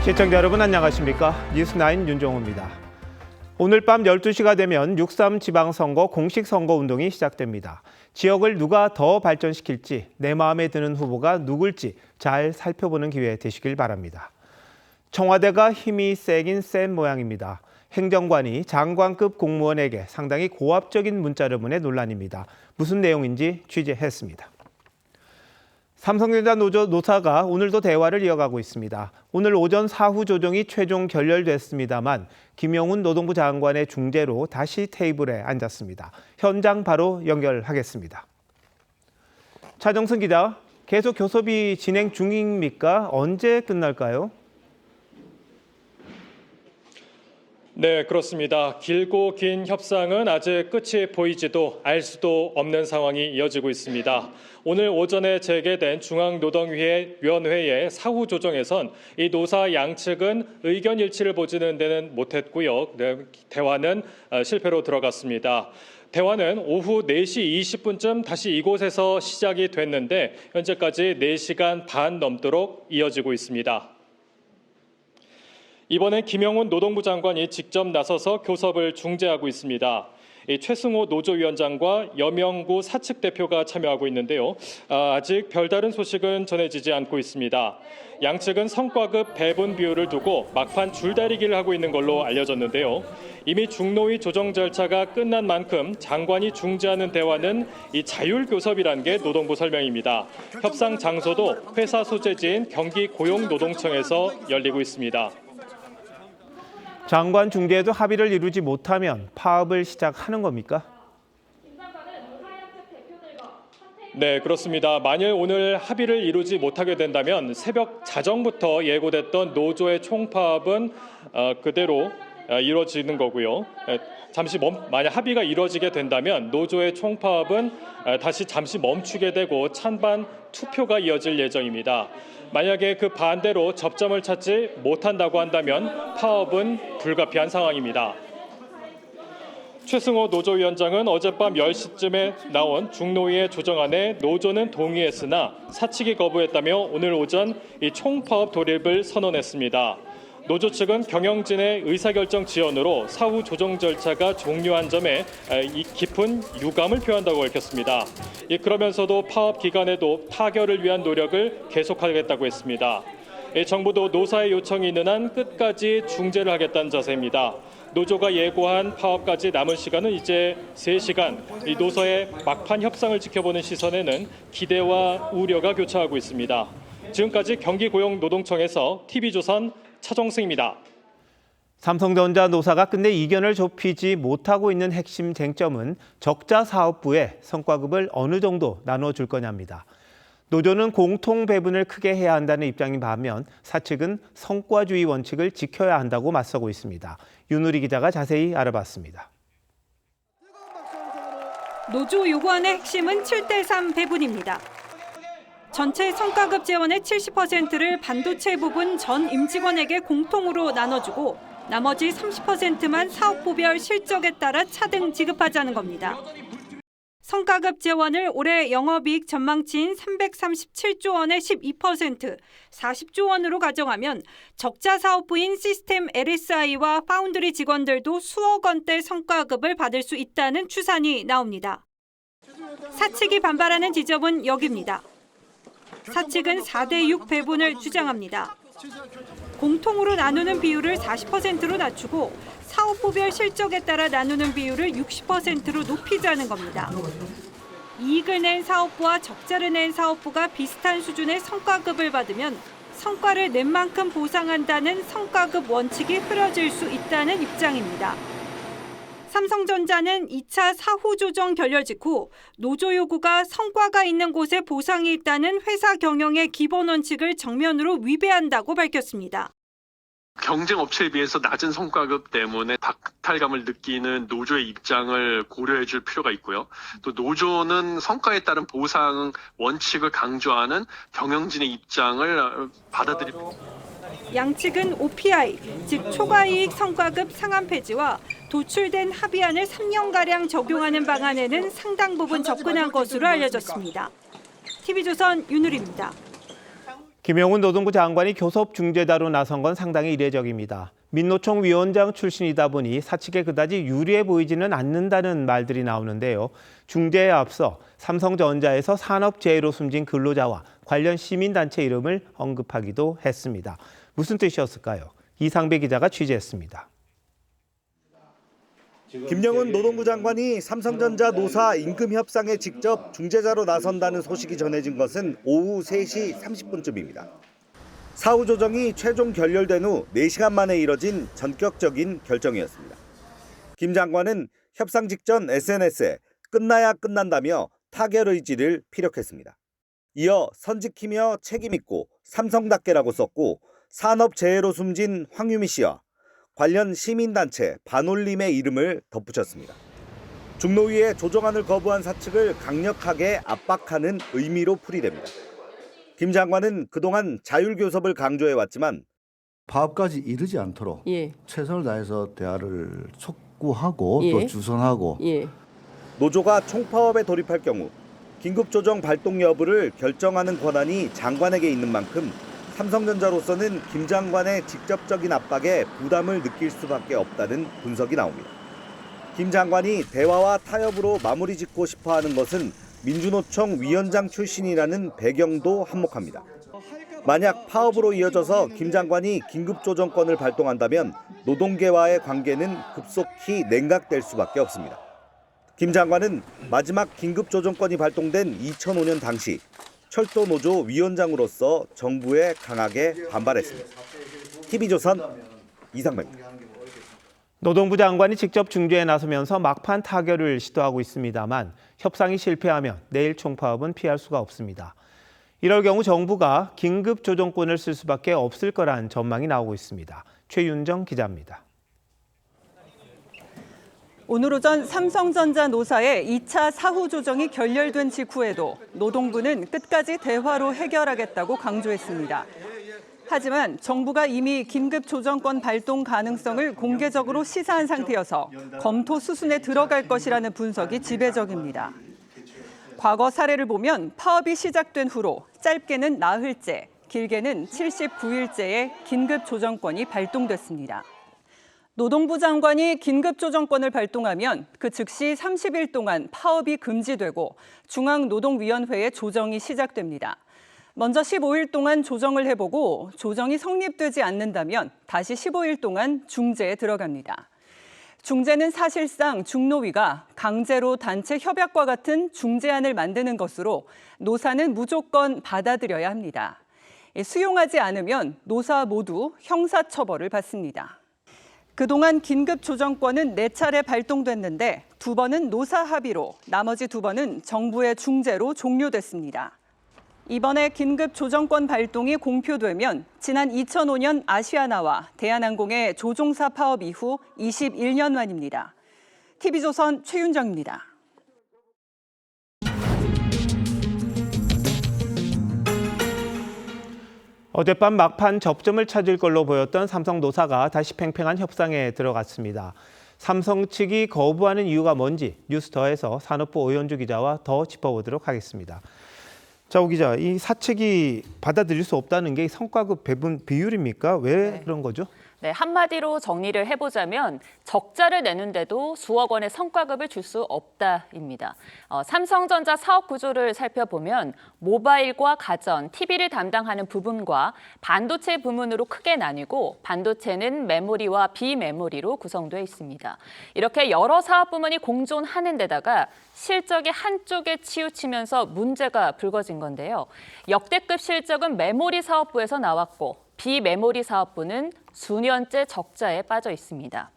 시청자 여러분 안녕하십니까? 뉴스9 윤종호입니다. 오늘 밤 12시가 되면 6.3 지방선거 공식 선거운동이 시작됩니다. 지역을 누가 더 발전시킬지, 내 마음에 드는 후보가 누굴지 잘 살펴보는 기회 되시길 바랍니다. 청와대가 힘이 세긴 센 모양입니다. 행정관이 장관급 공무원에게 상당히 고압적인 문자를 보내 논란입니다. 무슨 내용인지 취재했습니다. 삼성전자 노사가 오늘도 대화를 이어가고 있습니다. 오늘 오전 사후 조정이 최종 결렬됐습니다만 김용훈 노동부 장관의 중재로 다시 테이블에 앉았습니다. 현장 바로 연결하겠습니다. 차정승 기자, 계속 교섭이 진행 중입니까? 언제 끝날까요? 네, 그렇습니다. 길고 긴 협상은 아직 끝이 보이지도 알 수도 없는 상황이 이어지고 있습니다. 오늘 오전에 재개된 중앙노동위원회의 사후 조정에선 이 노사 양측은 의견 일치를 보지는 데는 못했고요. 대화는 실패로 들어갔습니다. 대화는 오후 4시 20분쯤 다시 이곳에서 시작이 됐는데 현재까지 4시간 반 넘도록 이어지고 있습니다. 이번엔 김용훈 노동부 장관이 직접 나서서 교섭을 중재하고 있습니다. 최승호 노조위원장과 여명구 사측 대표가 참여하고 있는데요. 아직 별다른 소식은 전해지지 않고 있습니다. 양측은 성과급 배분 비율을 두고 막판 줄다리기를 하고 있는 걸로 알려졌는데요. 이미 중노위 조정 절차가 끝난 만큼 장관이 중재하는 대화는 이 자율교섭이라는 게 노동부 설명입니다. 협상 장소도 회사 소재지인 경기고용노동청에서 열리고 있습니다. 장관 중재에도 합의를 이루지 못하면 파업을 시작하는 겁니까? 네, 그렇습니다. 만일 오늘 합의를 이루지 못하게 된다면 새벽 자정부터 예고됐던 노조의 총파업은 그대로 이루어지는 거고요. 만약 합의가 이루어지게 된다면 노조의 총파업은 다시 잠시 멈추게 되고 찬반 투표가 이어질 예정입니다. 만약에 그 반대로 접점을 찾지 못한다고 한다면 파업은 불가피한 상황입니다. 최승호 노조위원장은 어젯밤 10시쯤에 나온 중노위의 조정안에 노조는 동의했으나 사측이 거부했다며 오늘 오전 이 총파업 돌입을 선언했습니다. 노조 측은 경영진의 의사결정 지연으로 사후 조정 절차가 종료한 점에 깊은 유감을 표한다고 밝혔습니다. 그러면서도 파업 기간에도 타결을 위한 노력을 계속하겠다고 했습니다. 정부도 노사의 요청이 있는 한 끝까지 중재를 하겠다는 자세입니다. 노조가 예고한 파업까지 남은 시간은 이제 3시간. 이 노사의 막판 협상을 지켜보는 시선에는 기대와 우려가 교차하고 있습니다. 지금까지 경기고용노동청에서 TV조선 차정승입니다. 삼성전자 노사가 끝내 이견을 좁히지 못하고 있는 핵심 쟁점은 적자 사업부에 성과급을 어느 정도 나눠줄 거냐입니다. 노조는 공통 배분을 크게 해야 한다는 입장인 반면 사측은 성과주의 원칙을 지켜야 한다고 맞서고 있습니다. 윤우리 기자가 자세히 알아봤습니다. 노조 요구안의 핵심은 7대3 배분입니다. 전체 성과급 재원의 70%를 반도체 부분 전 임직원에게 공통으로 나눠주고 나머지 30%만 사업부별 실적에 따라 차등 지급하자는 겁니다. 성과급 재원을 올해 영업이익 전망치인 337조 원의 12%, 40조 원으로 가정하면 적자 사업부인 시스템 LSI와 파운드리 직원들도 수억 원대 성과급을 받을 수 있다는 추산이 나옵니다. 사측이 반발하는 지점은 여기입니다. 사측은 4대6 배분을 주장합니다. 공통으로 나누는 비율을 40%로 낮추고 사업부별 실적에 따라 나누는 비율을 60%로 높이자는 겁니다. 이익을 낸 사업부와 적자를 낸 사업부가 비슷한 수준의 성과급을 받으면 성과를 낸 만큼 보상한다는 성과급 원칙이 흐려질 수 있다는 입장입니다. 삼성전자는 2차 사후 조정 결렬 직후 노조 요구가 성과가 있는 곳에 보상이 있다는 회사 경영의 기본 원칙을 정면으로 위배한다고 밝혔습니다. 경쟁 업체에 비해서 낮은 성과급 때문에 박탈감을 느끼는 노조의 입장을 고려해 줄 필요가 있고요. 또 노조는 성과에 따른 보상 원칙을 강조하는 경영진의 입장을 받아들입니다. 양측은 OPI, 즉 초과이익 성과급 상한 폐지와 도출된 합의안을 3년가량 적용하는 방안에는 상당 부분 접근한 것으로 알려졌습니다. TV조선 윤우리입니다. 김영훈 노동부 장관이 교섭 중재자로 나선 건 상당히 이례적입니다. 민노총 위원장 출신이다 보니 사측에 그다지 유리해 보이지는 않는다는 말들이 나오는데요. 중재에 앞서 삼성전자에서 산업재해로 숨진 근로자와 관련 시민단체 이름을 언급하기도 했습니다. 무슨 뜻이었을까요? 이상배 기자가 취재했습니다. 김영훈 노동부 장관이 삼성전자 노사 임금 협상에 직접 중재자로 나선다는 소식이 전해진 것은 오후 3시 30분쯤입니다. 사후 조정이 최종 결렬된 후 4시간 만에 이뤄진 전격적인 결정이었습니다. 김 장관은 협상 직전 SNS에 끝나야 끝난다며 타결 의지를 피력했습니다. 이어 선지키며 책임있고 삼성답게라고 썼고 산업재해로 숨진 황유미 씨와 관련 시민단체 반올림의 이름을 덧붙였습니다. 중노위의 조정안을 거부한 사측을 강력하게 압박하는 의미로 풀이됩니다. 김 장관은 그동안 자율교섭을 강조해왔지만 파업까지 이르지 않도록 최선을 다해서 대화를 촉구하고 또 주선하고 노조가 총파업에 돌입할 경우 긴급조정 발동 여부를 결정하는 권한이 장관에게 있는 만큼 삼성전자로서는 김 장관의 직접적인 압박에 부담을 느낄 수밖에 없다는 분석이 나옵니다. 김 장관이 대화와 타협으로 마무리 짓고 싶어하는 것은 민주노총 위원장 출신이라는 배경도 한몫합니다. 만약 파업으로 이어져서 김 장관이 긴급조정권을 발동한다면 노동계와의 관계는 급속히 냉각될 수밖에 없습니다. 김 장관은 마지막 긴급조정권이 발동된 2005년 당시 철도노조 위원장으로서 정부에 강하게 반발했습니다. TV조선 이상배입니다. 노동부 장관이 직접 중재에 나서면서 막판 타결을 시도하고 있습니다만 협상이 실패하면 내일 총파업은 피할 수가 없습니다. 이럴 경우 정부가 긴급 조정권을 쓸 수밖에 없을 거란 전망이 나오고 있습니다. 최윤정 기자입니다. 오늘 오전 삼성전자 노사의 2차 사후 조정이 결렬된 직후에도 노동부는 끝까지 대화로 해결하겠다고 강조했습니다. 하지만 정부가 이미 긴급 조정권 발동 가능성을 공개적으로 시사한 상태여서 검토 수순에 들어갈 것이라는 분석이 지배적입니다. 과거 사례를 보면 파업이 시작된 후로 짧게는 나흘째, 길게는 79일째의 긴급 조정권이 발동됐습니다. 노동부 장관이 긴급조정권을 발동하면 그 즉시 30일 동안 파업이 금지되고 중앙노동위원회의 조정이 시작됩니다. 먼저 15일 동안 조정을 해보고 조정이 성립되지 않는다면 다시 15일 동안 중재에 들어갑니다. 중재는 사실상 중노위가 강제로 단체 협약과 같은 중재안을 만드는 것으로 노사는 무조건 받아들여야 합니다. 수용하지 않으면 노사 모두 형사처벌을 받습니다. 그동안 긴급조정권은 4차례 발동됐는데 2번은 노사 합의로, 나머지 2번은 정부의 중재로 종료됐습니다. 이번에 긴급조정권 발동이 공표되면 지난 2005년 아시아나와 대한항공의 조종사 파업 이후 21년 만입니다. TV조선 최윤정입니다. 어젯밤 막판 접점을 찾을 걸로 보였던 삼성 노사가 다시 팽팽한 협상에 들어갔습니다. 삼성 측이 거부하는 이유가 뭔지 뉴스더에서 산업부 오현주 기자와 더 짚어보도록 하겠습니다. 자, 오 기자, 이 사측이 받아들일 수 없다는 게 성과급 배분 비율입니까? 왜 그런 거죠? 네, 한마디로 정리를 해보자면 적자를 내는데도 수억 원의 성과급을 줄 수 없다입니다. 삼성전자 사업 구조를 살펴보면 모바일과 가전, TV를 담당하는 부분과 반도체 부문으로 크게 나뉘고 반도체는 메모리와 비메모리로 구성되어 있습니다. 이렇게 여러 사업 부문이 공존하는 데다가 실적이 한쪽에 치우치면서 문제가 불거진 건데요. 역대급 실적은 메모리 사업부에서 나왔고 비메모리 사업부는 수년째 적자에 빠져 있습니다.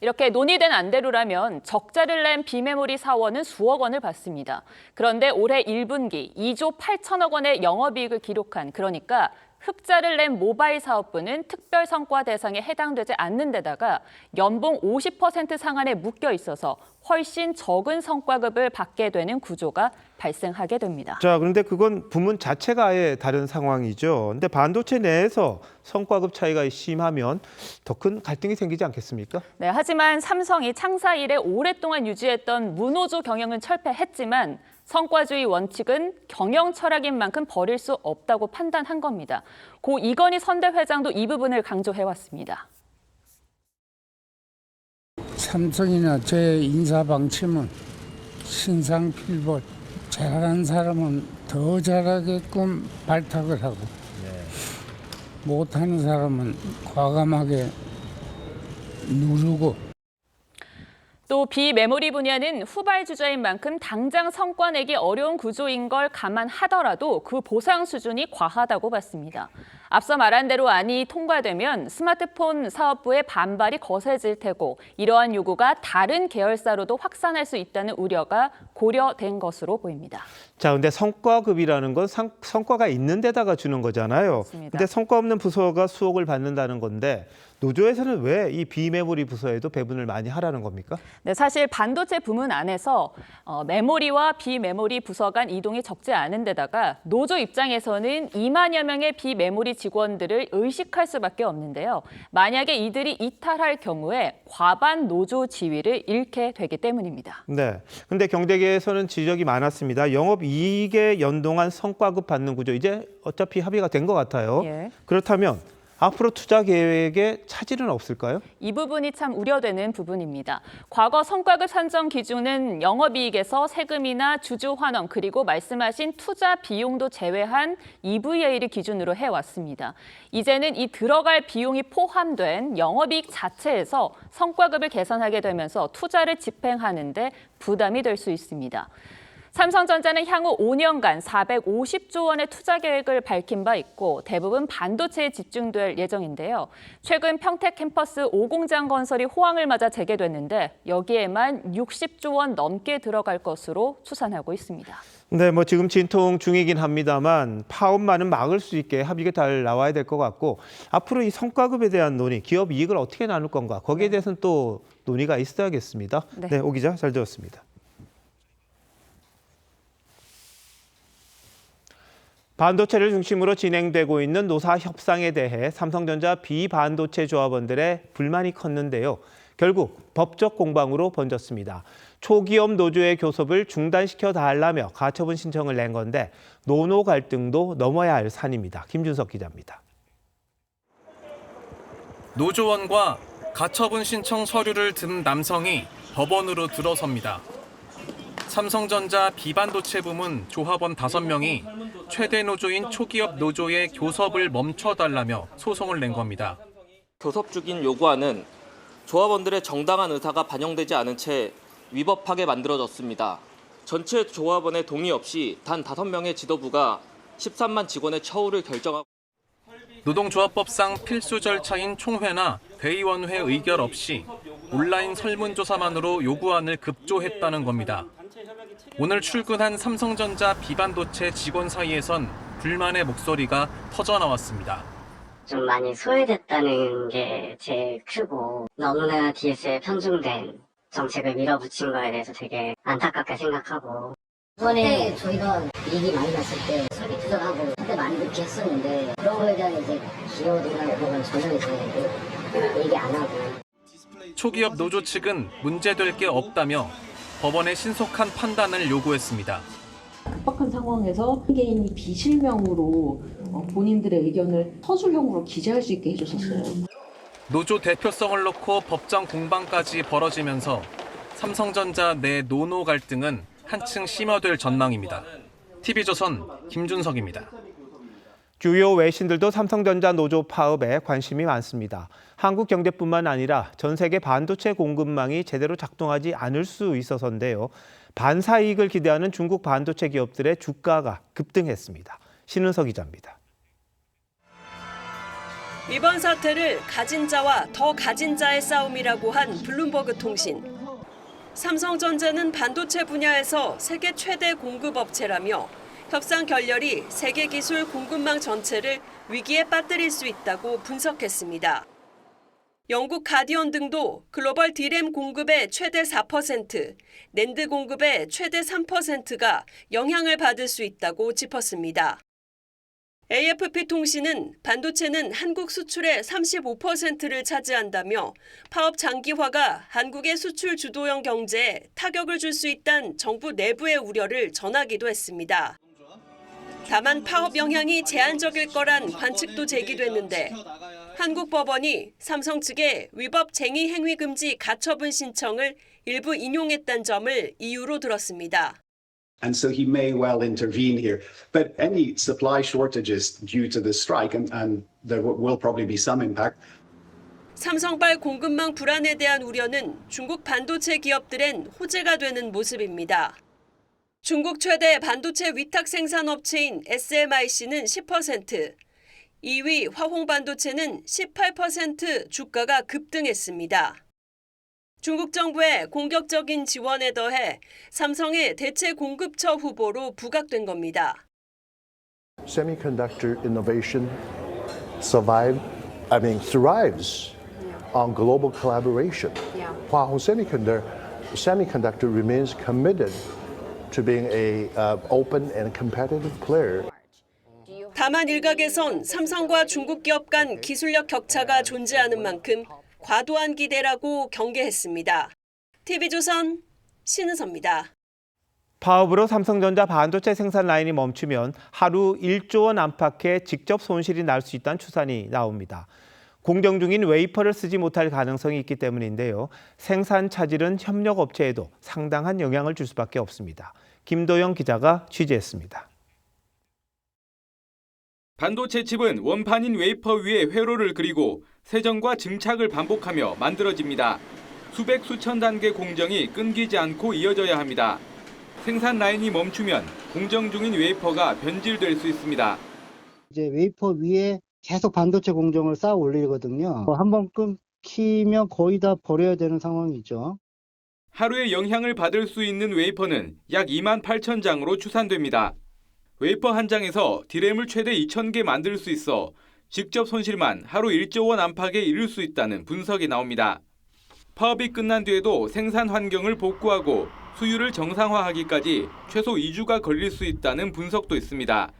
이렇게 논의된 안대로라면 적자를 낸 비메모리 사원은 수억 원을 받습니다. 그런데 올해 1분기 2조 8천억 원의 영업이익을 기록한, 그러니까 흑자를 낸 모바일 사업부는 특별 성과 대상에 해당되지 않는 데다가 연봉 50% 상한에 묶여 있어서 훨씬 적은 성과급을 받게 되는 구조가 발생하게 됩니다. 자, 그런데 그건 부문 자체가 아예 다른 상황이죠. 근데 반도체 내에서 성과급 차이가 심하면 더 큰 갈등이 생기지 않겠습니까? 네, 하지만 삼성이 창사 이래 오랫동안 유지했던 무노조 경영은 철폐했지만 성과주의 원칙은 경영 철학인 만큼 버릴 수 없다고 판단한 겁니다. 고 이건희 선대 회장도 이 부분을 강조해왔습니다. 삼성이나 제 인사 방침은 신상필벌, 잘하는 사람은 더 잘하게끔 발탁을 하고 못하는 사람은 과감하게 누르고. 또 비메모리 분야는 후발주자인 만큼 당장 성과 내기 어려운 구조인 걸 감안하더라도 그 보상 수준이 과하다고 봤습니다. 앞서 말한 대로 안이 통과되면 스마트폰 사업부의 반발이 거세질 테고 이러한 요구가 다른 계열사로도 확산할 수 있다는 우려가 고려된 것으로 보입니다. 자, 근데 성과급이라는 건 성과가 있는 데다가 주는 거잖아요. 맞습니다. 근데 성과 없는 부서가 수억을 받는다는 건데 노조에서는 왜 이 비메모리 부서에도 배분을 많이 하라는 겁니까? 네, 사실 반도체 부문 안에서 메모리와 비메모리 부서 간 이동이 적지 않은 데다가 노조 입장에서는 2만여 명의 비메모리 직원들을 의식할 수밖에 없는데요. 만약에 이들이 이탈할 경우에 과반 노조 지위를 잃게 되기 때문입니다. 네. 근데 경제계에서는 지적이 많았습니다. 영업이익에 연동한 성과급 받는 구조, 이제 어차피 합의가 된 것 같아요. 예. 그렇다면 앞으로 투자 계획에 차질은 없을까요? 이 부분이 참 우려되는 부분입니다. 과거 성과급 산정 기준은 영업이익에서 세금이나 주주 환원 그리고 말씀하신 투자 비용도 제외한 EVA를 기준으로 해왔습니다. 이제는 이 들어갈 비용이 포함된 영업이익 자체에서 성과급을 계산하게 되면서 투자를 집행하는 데 부담이 될 수 있습니다. 삼성전자는 향후 5년간 450조 원의 투자 계획을 밝힌 바 있고 대부분 반도체에 집중될 예정인데요. 최근 평택 캠퍼스 5공장 건설이 호황을 맞아 재개됐는데 여기에만 60조 원 넘게 들어갈 것으로 추산하고 있습니다. 네, 뭐 지금 진통 중이긴 합니다만 파업만은 막을 수 있게 합의가 잘 나와야 될 것 같고 앞으로 이 성과급에 대한 논의, 기업 이익을 어떻게 나눌 건가 거기에 대해서는 또 논의가 있어야겠습니다. 네, 오 기자 잘 들었습니다. 반도체를 중심으로 진행되고 있는 노사 협상에 대해 삼성전자 비반도체 조합원들의 불만이 컸는데요. 결국 법적 공방으로 번졌습니다. 초기업 노조의 교섭을 중단시켜 달라며 가처분 신청을 낸 건데 노노 갈등도 넘어야 할 산입니다. 김준석 기자입니다. 노조원과 가처분 신청 서류를 든 남성이 법원으로 들어섭니다. 삼성전자 비반도체 부문 조합원 5명이 최대 노조인 초기업 노조의 교섭을 멈춰달라며 소송을 낸 겁니다. 교섭 중인 요구안은 조합원들의 정당한 의사가 반영되지 않은 채 위법하게 만들어졌습니다. 전체 조합원의 동의 없이 단 5명의 지도부가 13만 직원의 처우를 결정하고 노동조합법상 필수 절차인 총회나 대의원회 의결 없이 온라인 설문조사만으로 요구안을 급조했다는 겁니다. 오늘 출근한 삼성전자 비반도체 직원 사이에선 불만의 목소리가 터져나왔습니다. 좀 많이 소외됐다는 게 제일 크고 너무나 DS에 편중된 정책을 밀어붙인 거에 대해서 되게 안타깝게 생각하고 이번에 저희가 이익이 많이 났을 때 설비 투자하고 그때 많이 늦게 했었는데 그런 거에 대한 이제 기여도나 이런 건 전혀 이제 얘기 안 하고 초기업 노조 측은 문제될 게 없다며 법원의 신속한 판단을 요구했습니다. 급박한 상황에서 개인이 비실명으로 본인들의 의견을 서술형으로 기재할 수 있게 해줬었어요. 노조 대표성을 놓고 법정 공방까지 벌어지면서 삼성전자 내 노노 갈등은 한층 심화될 전망입니다. TV조선 김준석입니다. 주요 외신들도 삼성전자 노조 파업에 관심이 많습니다. 한국 경제뿐만 아니라 전 세계 반도체 공급망이 제대로 작동하지 않을 수 있어서인데요. 반사 이익을 기대하는 중국 반도체 기업들의 주가가 급등했습니다. 신은석 기자입니다. 이번 사태를 가진 자와 더 가진 자의 싸움이라고 한 블룸버그 통신. 삼성전자는 반도체 분야에서 세계 최대 공급업체라며 협상 결렬이 세계 기술 공급망 전체를 위기에 빠뜨릴 수 있다고 분석했습니다. 영국 가디언 등도 글로벌 D램 공급의 최대 4%, 낸드 공급의 최대 3%가 영향을 받을 수 있다고 짚었습니다. AFP통신은 반도체는 한국 수출의 35%를 차지한다며 파업 장기화가 한국의 수출 주도형 경제에 타격을 줄 수 있다는 정부 내부의 우려를 전하기도 했습니다. 다만 파업 영향이 제한적일 거란 관측도 제기됐는데 한국 법원이 삼성 측의 위법 쟁의 행위 금지 가처분 신청을 일부 인용했다는 점을 이유로 들었습니다. And so he may well intervene here. But any supply shortages due to the strike, and there will probably be some impact. 삼성발 공급망 불안에 대한 우려는 중국 반도체 기업들엔 호재가 되는 모습입니다. 중국 최대 반도체 위탁 생산 업체인 SMIC는 10%, 2위 화홍반도체는 18% 주가가 급등했습니다. 중국 정부의 공격적인 지원에 더해 삼성의 대체 공급처 후보로 부각된 겁니다. Semiconductor innovation thrives on global collaboration. Hua Hong Semiconductor remains committed to being a open and competitive player. 다만 일각에선 삼성과 중국 기업 간 기술력 격차가 존재하는 만큼 과도한 기대라고 경계했습니다. TV조선 신은서입니다. 파업으로 삼성전자 반도체 생산 라인이 멈추면 하루 1조 원 안팎의 직접 손실이 날 수 있다는 추산이 나옵니다. 공정 중인 웨이퍼를 쓰지 못할 가능성이 있기 때문인데요. 생산 차질은 협력업체에도 상당한 영향을 줄 수밖에 없습니다. 김도영 기자가 취재했습니다. 반도체 칩은 원판인 웨이퍼 위에 회로를 그리고 세정과 증착을 반복하며 만들어집니다. 수백 수천 단계 공정이 끊기지 않고 이어져야 합니다. 생산 라인이 멈추면 공정 중인 웨이퍼가 변질될 수 있습니다. 이제 웨이퍼 위에 계속 반도체 공정을 쌓아 올리거든요. 한번 끊기면 거의 다 버려야 되는 상황이죠. 하루에 영향을 받을 수 있는 웨이퍼는 약 28,000장으로 추산됩니다. 웨이퍼 한 장에서 디램을 최대 2,000개 만들 수 있어 직접 손실만 하루 1조 원 안팎에 이를 수 있다는 분석이 나옵니다. 파업이 끝난 뒤에도 생산 환경을 복구하고 수율을 정상화하기까지 최소 2주가 걸릴 수 있다는 분석도 있습니다.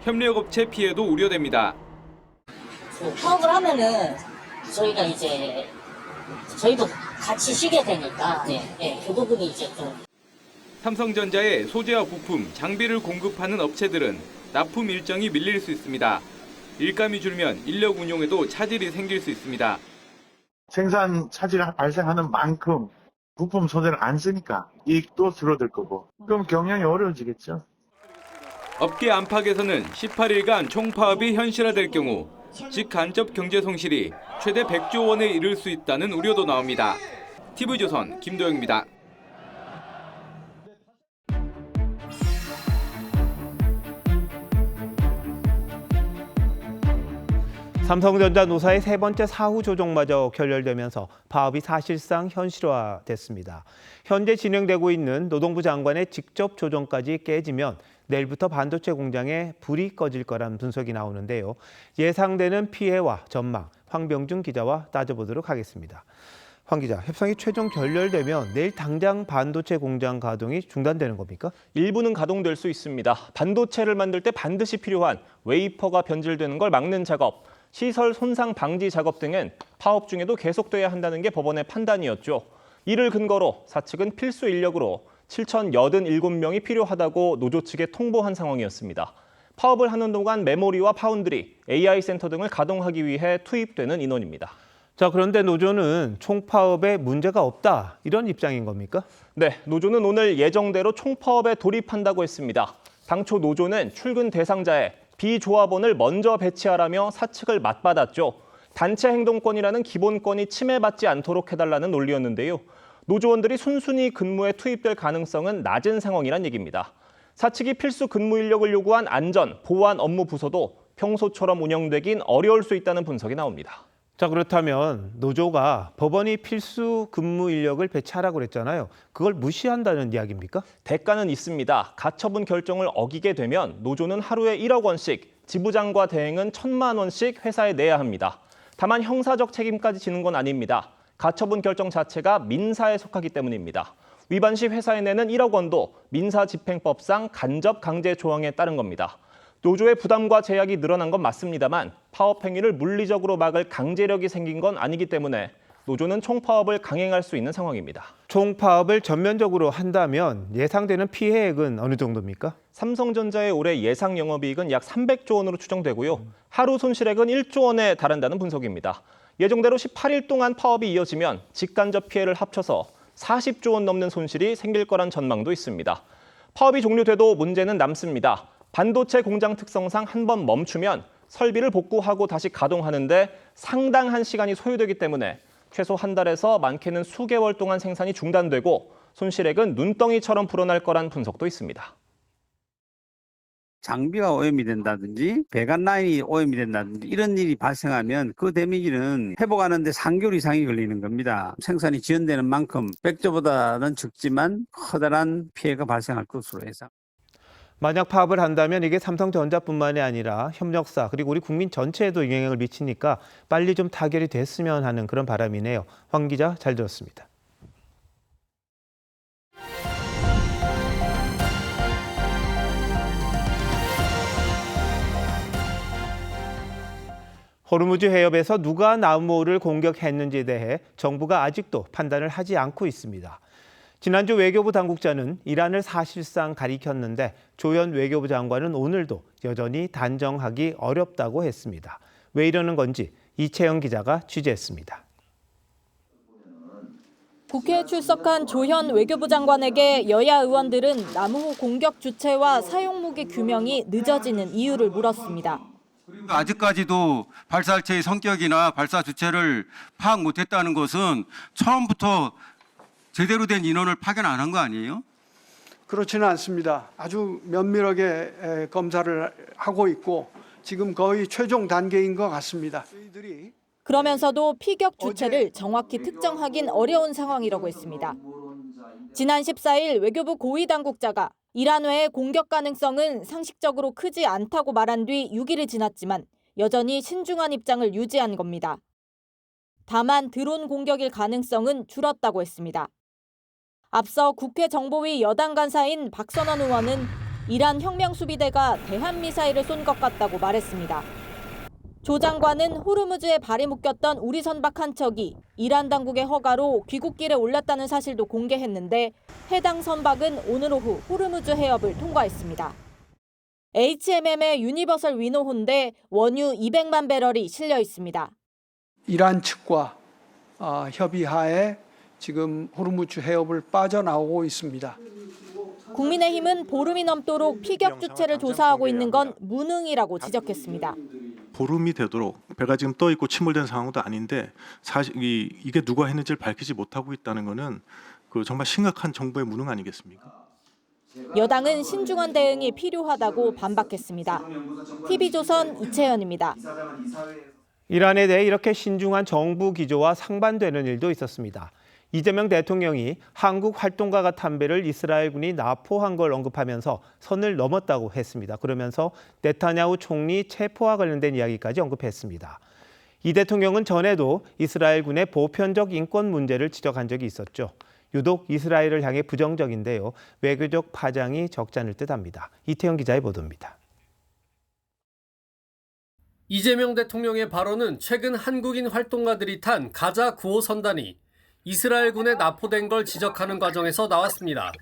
협력업체 피해도 우려됩니다. 파업을 하면은 저희가 저희도 같이 쉬게 되니까 그 부분이 좀. 삼성전자의 소재와 부품, 장비를 공급하는 업체들은 납품 일정이 밀릴 수 있습니다. 일감이 줄면 인력 운용에도 차질이 생길 수 있습니다. 생산 차질이 발생하는 만큼 부품 소재를 안 쓰니까 이익도 줄어들 거고 그럼 경영이 어려워지겠죠. 업계 안팎에서는 18일간 총파업이 현실화될 경우 직간접 경제 손실이 최대 100조 원에 이를 수 있다는 우려도 나옵니다. TV조선 김도영입니다. 삼성전자 노사의 세 번째 사후 조정마저 결렬되면서 파업이 사실상 현실화됐습니다. 현재 진행되고 있는 노동부 장관의 직접 조정까지 깨지면 내일부터 반도체 공장에 불이 꺼질 거란 분석이 나오는데요. 예상되는 피해와 전망, 황병준 기자와 따져보도록 하겠습니다. 황 기자, 협상이 최종 결렬되면 내일 당장 반도체 공장 가동이 중단되는 겁니까? 일부는 가동될 수 있습니다. 반도체를 만들 때 반드시 필요한 웨이퍼가 변질되는 걸 막는 작업, 시설 손상 방지 작업 등은 파업 중에도 계속돼야 한다는 게 법원의 판단이었죠. 이를 근거로 사측은 필수 인력으로 7,087명이 필요하다고 노조 측에 통보한 상황이었습니다. 파업을 하는 동안 메모리와 파운드리, AI 센터 등을 가동하기 위해 투입되는 인원입니다. 자, 그런데 노조는 총파업에 문제가 없다, 이런 입장인 겁니까? 네, 노조는 오늘 예정대로 총파업에 돌입한다고 했습니다. 당초 노조는 출근 대상자에 비조합원을 먼저 배치하라며 사측을 맞받았죠. 단체 행동권이라는 기본권이 침해받지 않도록 해달라는 논리였는데요. 노조원들이 순순히 근무에 투입될 가능성은 낮은 상황이란 얘기입니다. 사측이 필수 근무 인력을 요구한 안전, 보안 업무 부서도 평소처럼 운영되긴 어려울 수 있다는 분석이 나옵니다. 자, 그렇다면 노조가 법원이 필수 근무 인력을 배치하라고 그랬잖아요. 그걸 무시한다는 이야기입니까? 대가는 있습니다. 가처분 결정을 어기게 되면 노조는 하루에 1억 원씩, 지부장과 대행은 1,000만 원씩 회사에 내야 합니다. 다만 형사적 책임까지 지는 건 아닙니다. 가처분 결정 자체가 민사에 속하기 때문입니다. 위반 시 회사에 내는 1억 원도 민사집행법상 간접 강제 조항에 따른 겁니다. 노조의 부담과 제약이 늘어난 건 맞습니다만 파업 행위를 물리적으로 막을 강제력이 생긴 건 아니기 때문에 노조는 총파업을 강행할 수 있는 상황입니다. 총파업을 전면적으로 한다면 예상되는 피해액은 어느 정도입니까? 삼성전자의 올해 예상 영업이익은 약 300조 원으로 추정되고요. 하루 손실액은 1조 원에 달한다는 분석입니다. 예정대로 18일 동안 파업이 이어지면 직간접 피해를 합쳐서 40조 원 넘는 손실이 생길 거란 전망도 있습니다. 파업이 종료돼도 문제는 남습니다. 반도체 공장 특성상 한 번 멈추면 설비를 복구하고 다시 가동하는데 상당한 시간이 소요되기 때문에 최소 한 달에서 많게는 수개월 동안 생산이 중단되고 손실액은 눈덩이처럼 불어날 거란 분석도 있습니다. 장비가 오염이 된다든지 배관 라인이 오염이 된다든지 이런 일이 발생하면 그 데미지는 회복하는데 3개월 이상이 걸리는 겁니다. 생산이 지연되는 만큼 100조보다는 적지만 커다란 피해가 발생할 것으로 예상. 만약 파업을 한다면 이게 삼성전자뿐만이 아니라 협력사 그리고 우리 국민 전체에도 영향을 미치니까 빨리 좀 타결이 됐으면 하는 그런 바람이네요. 황 기자 잘 들었습니다. 호르무즈 해협에서 누가 남모를 공격했는지에 대해 정부가 아직도 판단을 하지 않고 있습니다. 지난주 외교부 당국자는 이란을 사실상 가리켰는데 조현 외교부 장관은 오늘도 여전히 단정하기 어렵다고 했습니다. 왜 이러는 건지 이채영 기자가 취재했습니다. 국회에 출석한 조현 외교부 장관에게 여야 의원들은 남후 공격 주체와 사용 무기 규명이 늦어지는 이유를 물었습니다. 아직까지도 발사체의 성격이나 발사 주체를 파악 못했다는 것은 처음부터 제대로 된 인원을 파견 안 한 거 아니에요? 그렇지는 않습니다. 아주 면밀하게 검사를 하고 있고 지금 거의 최종 단계인 것 같습니다. 그러면서도 피격 주체를 정확히 특정하긴 어려운 상황이라고 했습니다. 지난 14일 외교부 고위 당국자가 이란외의 공격 가능성은 상식적으로 크지 않다고 말한 뒤 6일이 지났지만 여전히 신중한 입장을 유지한 겁니다. 다만 드론 공격일 가능성은 줄었다고 했습니다. 앞서 국회 정보위 여당 간사인 박선원 의원은 이란 혁명수비대가 대한미사일을 쏜 것 같다고 말했습니다. 조 장관은 호르무즈에 발이 묶였던 우리 선박 한 척이 이란 당국의 허가로 귀국길에 올랐다는 사실도 공개했는데 해당 선박은 오늘 오후 호르무즈 해협을 통과했습니다. HMM의 유니버설 위노호인데 원유 200만 배럴이 실려 있습니다. 이란 측과 협의하에 지금 호르무즈 해협을 빠져나오고 있습니다. 국민의힘은 보름이 넘도록 피격 주체를 조사하고 있는 건 무능이라고 지적했습니다. 보름이 되도록 배가 지금 떠 있고 침몰된 상황도 아닌데 사실 이게 누가 했는지를 밝히지 못하고 있다는 것은 정말 심각한 정부의 무능 아니겠습니까? 여당은 신중한 대응이 필요하다고 반박했습니다. TV조선 이채연입니다. 이란에 대해 이렇게 신중한 정부 기조와 상반되는 일도 있었습니다. 이재명 대통령이 한국 활동가 탐배를 이스라엘군이 납포한 걸 언급하면서 선을 넘었다고 했습니다. 그러면서 네타냐후 총리 체포와 관련된 이야기까지 언급했습니다. 이 대통령은 전에도 이스라엘군의 보편적 인권 문제를 지적한 적이 있었죠. 유독 이스라엘을 향해 부정적인데요. 외교적 파장이 적지 않을 듯합니다. 이태영 기자의 보도입니다. 이재명 대통령의 발언은 최근 한국인 활동가들이 탄 가자 9호 선단이 이스라엘군에 납포된 걸 지적하는 과정에서 나왔습니다.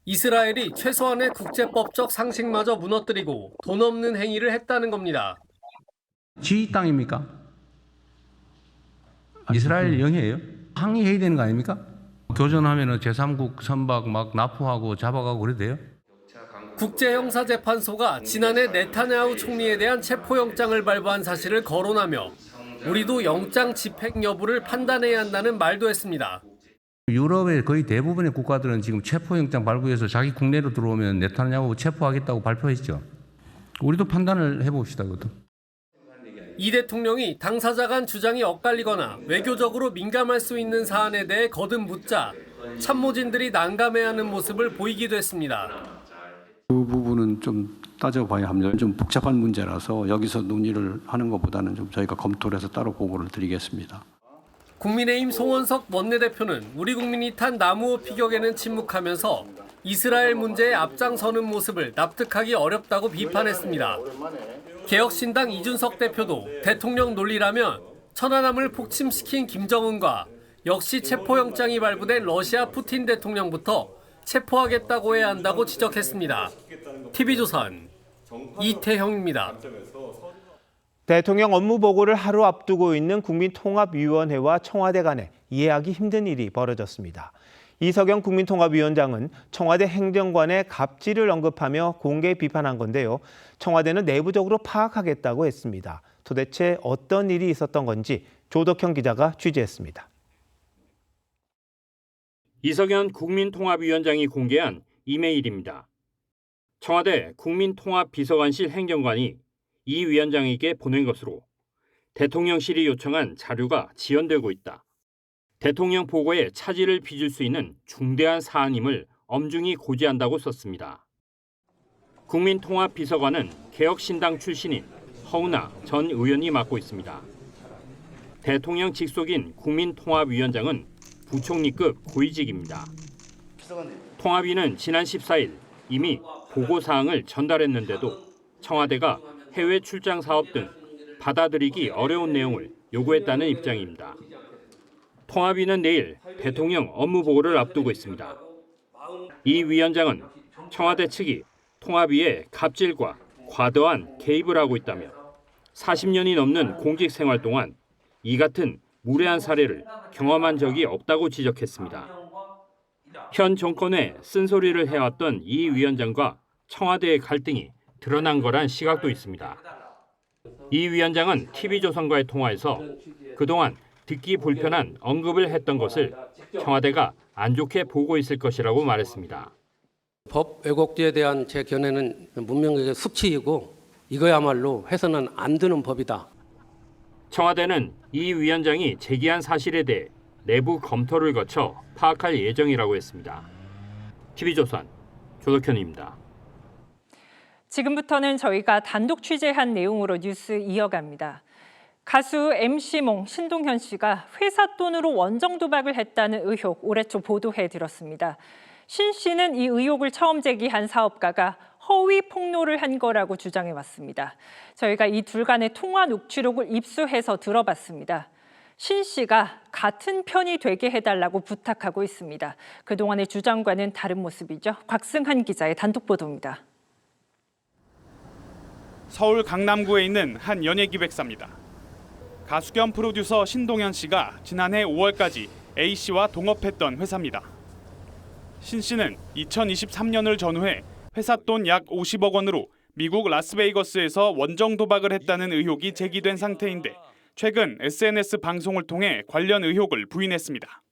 이스라엘이 최소한의 국제법적 상식마저 무너뜨리고 돈 없는 행위를 했다는 겁니다. 지휘 땅입니까? 이스라엘 영해예요? 항의해야 되는 거 아닙니까? 교전하면 제3국 선박 막 납포하고 잡아가고 그래도 돼요? 국제형사재판소가 지난해 네타냐후 총리에 대한 체포영장을 발부한 사실을 거론하며 우리도 영장 집행 여부를 판단해야 한다는 말도 했습니다. 유럽의 거의 대부분의 국가들은 지금 체포영장 발부해서 자기 국내로 들어오면 네타냐후 체포하겠다고 발표했죠. 우리도 판단을 해봅시다. 그것도. 이 대통령이 당사자 간 주장이 엇갈리거나 외교적으로 민감할 수 있는 사안에 대해 거듭 묻자 참모진들이 난감해하는 모습을 보이기도 했습니다. 그 부분은 좀 따져봐야 합니다. 좀 복잡한 문제라서 여기서 논의를 하는 것보다는 좀 저희가 검토를 해서 따로 보고를 드리겠습니다. 국민의힘 송원석 원내대표는 우리 국민이 탄 남우호 피격에는 침묵하면서 이스라엘 문제에 앞장서는 모습을 납득하기 어렵다고 비판했습니다. 개혁신당 이준석 대표도 대통령 논리라면 천안함을 폭침시킨 김정은과 역시 체포영장이 발부된 러시아 푸틴 대통령부터 체포하겠다고 해야 한다고 지적했습니다. TV조선 이태형입니다. 대통령 업무 보고를 하루 앞두고 있는 국민통합위원회와 청와대 간에 이해하기 힘든 일이 벌어졌습니다. 이석영 국민통합위원장은 청와대 행정관의 갑질을 언급하며 공개 비판한 건데요. 청와대는 내부적으로 파악하겠다고 했습니다. 도대체 어떤 일이 있었던 건지 조덕형 기자가 취재했습니다. 이석영 국민통합위원장이 공개한 이메일입니다. 청와대 국민통합비서관실 행정관이 이 위원장에게 보낸 것으로 대통령실이 요청한 자료가 지연되고 있다. 대통령 보고에 차질을 빚을 수 있는 중대한 사안임을 엄중히 고지한다고 썼습니다. 국민통합비서관은 개혁신당 출신인 허은하 전 의원이 맡고 있습니다. 대통령 직속인 국민통합위원장은 부총리급 고위직입니다. 통합위는 지난 14일 이미 보고사항을 전달했는데도 청와대가 해외 출장 사업 등 받아들이기 어려운 내용을 요구했다는 입장입니다. 통합위는 내일 대통령 업무 보고를 앞두고 있습니다. 이 위원장은 청와대 측이 통합위의 갑질과 과도한 개입을 하고 있다며 40년이 넘는 공직 생활 동안 이 같은 무례한 사례를 경험한 적이 없다고 지적했습니다. 현 정권에 쓴소리를 해왔던 이 위원장과 청와대의 갈등이 드러난 거란 시각도 있습니다. 이 위원장은 TV조선과의 통화에서 그동안 듣기 불편한 언급을 했던 것을 청와대가 안 좋게 보고 있을 것이라고 말했습니다. 법 왜곡죄에 대한 제 견해는 문명의 숙치이고 이거야말로 해서는 안 되는 법이다. 청와대는 이 위원장이 제기한 사실에 대해 내부 검토를 거쳐 파악할 예정이라고 했습니다. TV조선 조덕현입니다. 지금부터는 저희가 단독 취재한 내용으로 뉴스 이어갑니다. 가수 MC몽 신동현 씨가 회사 돈으로 원정 도박을 했다는 의혹 올해 초 보도해드렸습니다. 신 씨는 이 의혹을 처음 제기한 사업가가 허위 폭로를 한 거라고 주장해왔습니다. 저희가 이 둘 간의 통화 녹취록을 입수해서 들어봤습니다. 신 씨가 같은 편이 되게 해달라고 부탁하고 있습니다. 그동안의 주장과는 다른 모습이죠. 곽승한 기자의 단독 보도입니다. 서울 강남구에 있는 한 연예기획사입니다. 가수 겸 프로듀서 신동현 씨가 지난해 5월까지 A 씨와 동업했던 회사입니다. 신 씨는 2023년을 전후해 회사 돈 약 50억 원으로 미국 라스베이거스에서 원정 도박을 했다는 의혹이 제기된 상태인데 최근 SNS 방송을 통해 관련 의혹을 부인했습니다.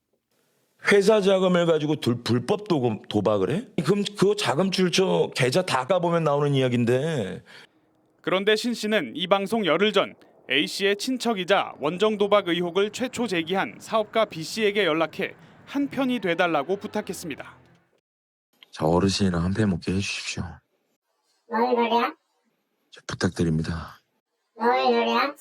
회사 자금을 가지고 불법 도박을 해? 그럼 그거 자금 출처 계좌 다 까보면 나오는 이야기인데. 그런데 신 씨는 이 방송 열흘 전 A 씨의 친척이자 원정 도박 의혹을 최초 제기한 사업가 B 씨에게 연락해 한 편이 돼달라고 부탁했습니다. 저 어르신이랑 한 편 먹게 해주십시오. 너희 노래야? 부탁드립니다. 너희 노래야?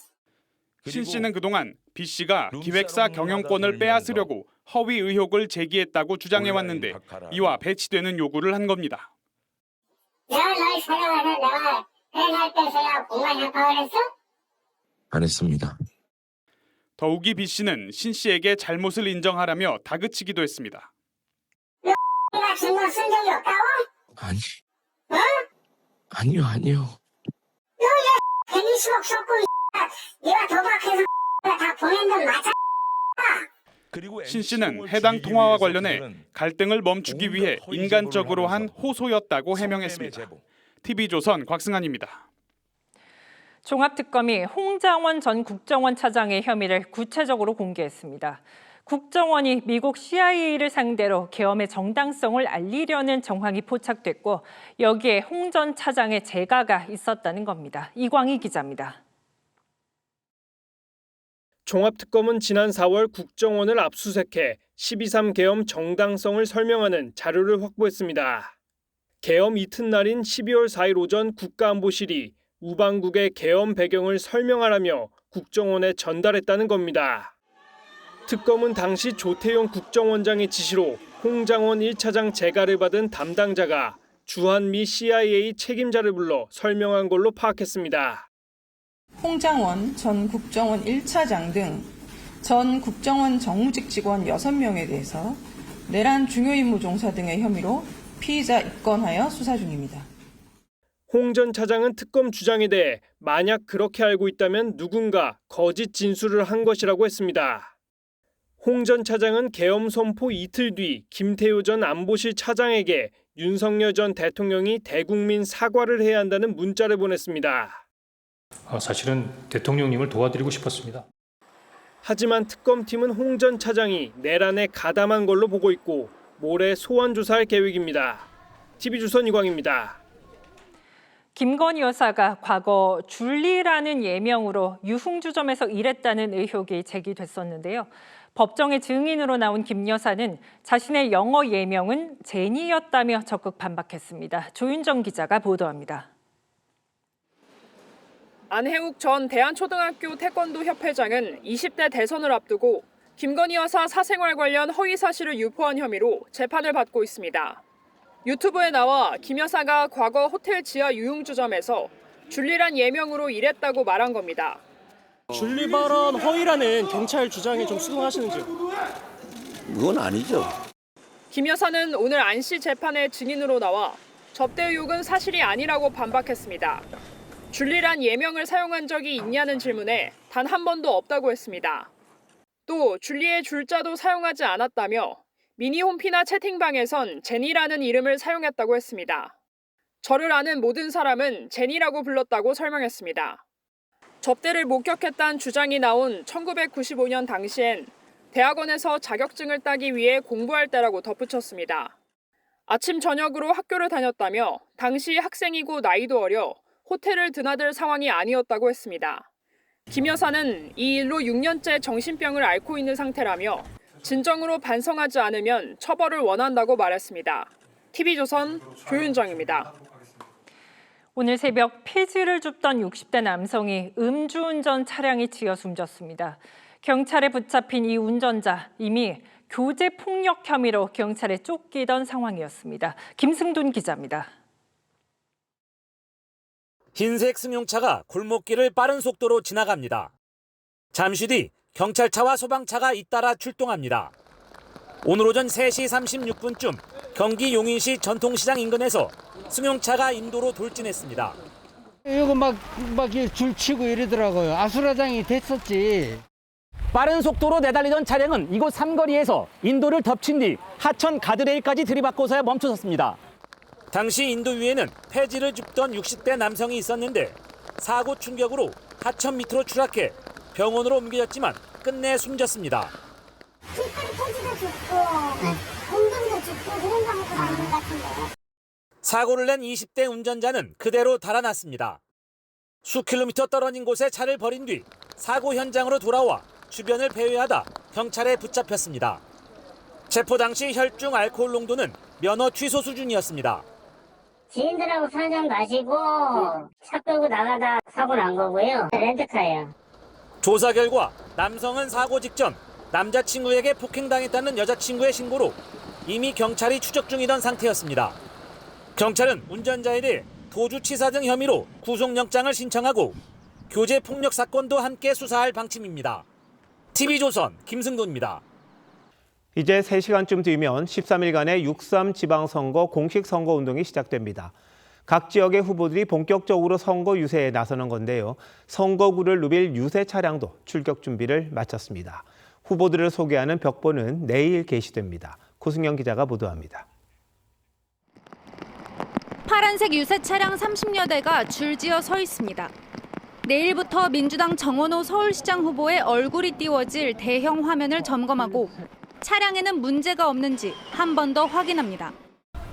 신 씨는 그동안 B 씨가 기획사 경영권을 빼앗으려고 허위 의혹을 제기했다고 주장해왔는데 이와 배치되는 요구를 한 겁니다. 내가 너희 사랑해서 내가 회사를 뺏어야 공간 협박을 했어? 안 했습니다. 더욱이 B 씨는 신 씨에게 잘못을 인정하라며 다그치기도 했습니다. 내가 증거 쓴 적이 없다고? 아니. 어? 아니요. 너 120억 썼고 네가 도박해서 다 보낸 돈 맞아? 신 씨는 해당 통화와 관련해 갈등을 멈추기 위해 인간적으로 한 호소였다고 해명했습니다. TV조선 곽승한입니다. 종합특검이 홍장원 전 국정원 차장의 혐의를 구체적으로 공개했습니다. 국정원이 미국 CIA를 상대로 계엄의 정당성을 알리려는 정황이 포착됐고 여기에 홍 전 차장의 재가가 있었다는 겁니다. 이광희 기자입니다. 종합특검은 지난 4월 국정원을 압수수색해 12.3 계엄 정당성을 설명하는 자료를 확보했습니다. 계엄 이튿날인 12월 4일 오전 국가안보실이 우방국의 계엄 배경을 설명하라며 국정원에 전달했다는 겁니다. 특검은 당시 조태용 국정원장의 지시로 홍장원 1차장 재가를 받은 담당자가 주한미 CIA 책임자를 불러 설명한 걸로 파악했습니다. 홍장원 전 국정원 1차장 등 전 국정원 정무직 직원 6명에 대해서 내란 중요임무 종사 등의 혐의로 피의자 입건하여 수사 중입니다. 홍 전 차장은 특검 주장에 대해 만약 그렇게 알고 있다면 누군가 거짓 진술을 한 것이라고 했습니다. 홍 전 차장은 계엄 선포 이틀 뒤 김태효 전 안보실 차장에게 윤석열 전 대통령이 대국민 사과를 해야 한다는 문자를 보냈습니다. 사실은 대통령님을 도와드리고 싶었습니다. 하지만 특검팀은 홍 전 차장이 내란에 가담한 걸로 보고 있고 모레 소환 조사할 계획입니다. TV조선 이광입니다. 김건희 여사가 과거 줄리라는 예명으로 유흥주점에서 일했다는 의혹이 제기됐었는데요. 법정의 증인으로 나온 김 여사는 자신의 영어 예명은 제니였다며 적극 반박했습니다. 조윤정 기자가 보도합니다. 안혜욱 전 대한초등학교 태권도 협회장은 20대 대선을 앞두고 김건희 여사 사생활 관련 허위 사실을 유포한 혐의로 재판을 받고 있습니다. 유튜브에 나와 김 여사가 과거 호텔 지하 유흥주점에서 줄리란 예명으로 일했다고 말한 겁니다. 줄리 발언 허위라는 경찰 주장에 좀 수긍하시는지요? 그건 아니죠. 김 여사는 오늘 안씨 재판에 증인으로 나와 접대 의혹은 사실이 아니라고 반박했습니다. 줄리란 예명을 사용한 적이 있냐는 질문에 단 한 번도 없다고 했습니다. 또 줄리의 줄자도 사용하지 않았다며 미니홈피나 채팅방에선 제니라는 이름을 사용했다고 했습니다. 저를 아는 모든 사람은 제니라고 불렀다고 설명했습니다. 접대를 목격했다는 주장이 나온 1995년 당시엔 대학원에서 자격증을 따기 위해 공부할 때라고 덧붙였습니다. 아침 저녁으로 학교를 다녔다며 당시 학생이고 나이도 어려 호텔을 드나들 상황이 아니었다고 했습니다. 김 여사는 이 일로 6년째 정신병을 앓고 있는 상태라며 진정으로 반성하지 않으면 처벌을 원한다고 말했습니다. TV조선 조윤정입니다. 오늘 새벽 폐지를 줍던 60대 남성이 음주운전 차량에 치여 숨졌습니다. 경찰에 붙잡힌 이 운전자 이미 교제 폭력 혐의로 경찰에 쫓기던 상황이었습니다. 김승돈 기자입니다. 흰색 승용차가 골목길을 빠른 속도로 지나갑니다. 잠시 뒤 경찰차와 소방차가 잇따라 출동합니다. 오늘 오전 3시 36분쯤 경기 용인시 전통시장 인근에서 승용차가 인도로 돌진했습니다. 이거 막 줄 치고 이러더라고요. 아수라장이 됐었지. 빠른 속도로 내달리던 차량은 이곳 삼거리에서 인도를 덮친 뒤 하천 가드레일까지 들이받고서야 멈춰섰습니다. 당시 인도 위에는 폐지를 줍던 60대 남성이 있었는데 사고 충격으로 하천 밑으로 추락해 병원으로 옮겨졌지만 끝내 숨졌습니다. 사고를 낸 20대 운전자는 그대로 달아났습니다. 수 킬로미터 떨어진 곳에 차를 버린 뒤 사고 현장으로 돌아와 주변을 배회하다 경찰에 붙잡혔습니다. 체포 당시 혈중 알코올 농도는 면허 취소 수준이었습니다. 지인들하고 술 한잔 마시고 차 끌고 나가다 사고 난 거고요. 렌트카예요. 조사 결과 남성은 사고 직전 남자친구에게 폭행당했다는 여자친구의 신고로 이미 경찰이 추적 중이던 상태였습니다. 경찰은 운전자에 대해 도주치사 등 혐의로 구속영장을 신청하고 교제 폭력 사건도 함께 수사할 방침입니다. TV조선 김승돈입니다. 이제 3시간쯤 뒤면 13일간의 6.3 지방선거 공식 선거운동이 시작됩니다. 각 지역의 후보들이 본격적으로 선거 유세에 나서는 건데요. 선거구를 누빌 유세 차량도 출격 준비를 마쳤습니다. 후보들을 소개하는 벽보는 내일 게시됩니다. 고승영 기자가 보도합니다. 파란색 유세 차량 30여 대가 줄지어 서 있습니다. 내일부터 민주당 정원호 서울시장 후보의 얼굴이 띄워질 대형 화면을 점검하고 차량에는 문제가 없는지 한 번 더 확인합니다.